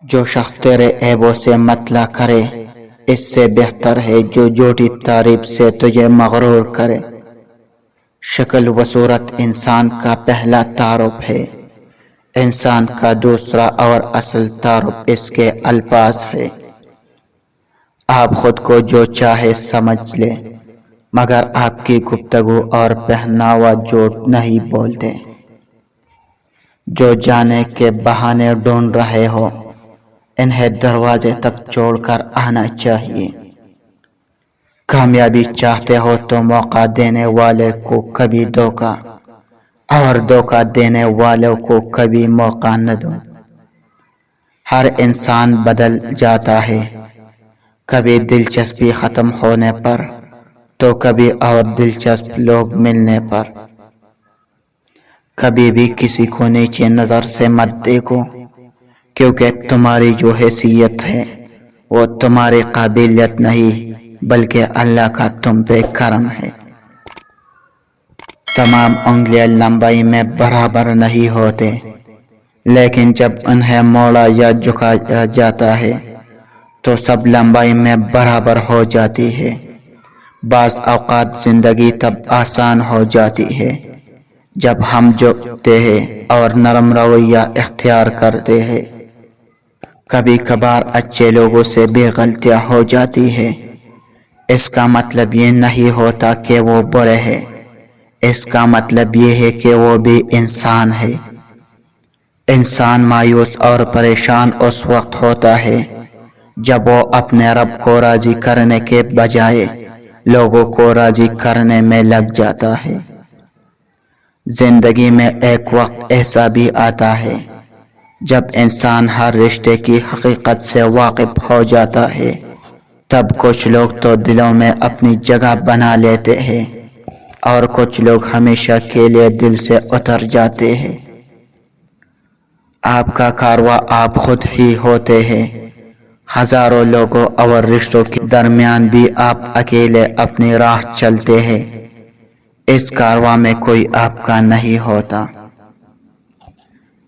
جو شخص تیرے عیبوں سے مطلع کرے اس سے بہتر ہے جو جھوٹی تعریف سے تجھے مغرور کرے۔ شکل و صورت انسان کا پہلا تعارف ہے، انسان کا دوسرا اور اصل تعارف اس کے الفاظ ہے۔ آپ خود کو جو چاہے سمجھ لیں مگر آپ کی گفتگو اور پہناوا جھوٹ نہیں بولتے۔ جو جانے کے بہانے ڈھونڈ رہے ہو انہیں دروازے تک چھوڑ کر آنا چاہیے۔ کامیابی چاہتے ہو تو موقع دینے والے کو کبھی دھوکہ اور دھوکہ دینے والوں کو کبھی موقع نہ دو۔ ہر انسان بدل جاتا ہے، کبھی دلچسپی ختم ہونے پر تو کبھی اور دلچسپ لوگ ملنے پر۔ کبھی بھی کسی کو نیچے نظر سے مت دیکھو، کیونکہ تمہاری جو حیثیت ہے وہ تمہاری قابلیت نہیں بلکہ اللہ کا تم پہ کرم ہے۔ تمام انگلیاں لمبائی میں برابر نہیں ہوتے، لیکن جب انہیں موڑا یا جھکایا جاتا ہے تو سب لمبائی میں برابر ہو جاتی ہے۔ بعض اوقات زندگی تب آسان ہو جاتی ہے جب ہم جھکتے ہیں اور نرم رویہ اختیار کرتے ہیں۔ کبھی کبھار اچھے لوگوں سے بھی غلطیاں ہو جاتی ہیں، اس کا مطلب یہ نہیں ہوتا کہ وہ برے ہیں، اس کا مطلب یہ ہے کہ وہ بھی انسان ہے۔ انسان مایوس اور پریشان اس وقت ہوتا ہے جب وہ اپنے رب کو راضی کرنے کے بجائے لوگوں کو راضی کرنے میں لگ جاتا ہے۔ زندگی میں ایک وقت ایسا بھی آتا ہے جب انسان ہر رشتے کی حقیقت سے واقف ہو جاتا ہے، تب کچھ لوگ تو دلوں میں اپنی جگہ بنا لیتے ہیں اور کچھ لوگ ہمیشہ کے لیے دل سے اتر جاتے ہیں۔ آپ کا کارواں آپ خود ہی ہوتے ہیں۔ ہزاروں لوگوں اور رشتوں کے درمیان بھی آپ اکیلے اپنی راہ چلتے ہیں، اس کارواں میں کوئی آپ کا نہیں ہوتا۔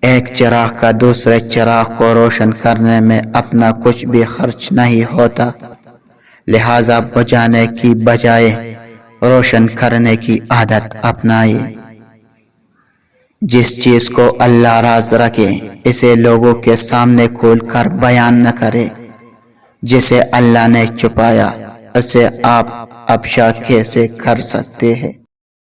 ایک چراغ کا دوسرے چراغ کو روشن کرنے میں اپنا کچھ بھی خرچ نہیں ہوتا، لہذا بجھانے کی بجائے روشن کرنے کی عادت اپنائیں۔ جس چیز کو اللہ راز رکھے اسے لوگوں کے سامنے کھول کر بیان نہ کرے، جسے اللہ نے چھپایا اسے آپ افشا کیسے کر سکتے ہیں؟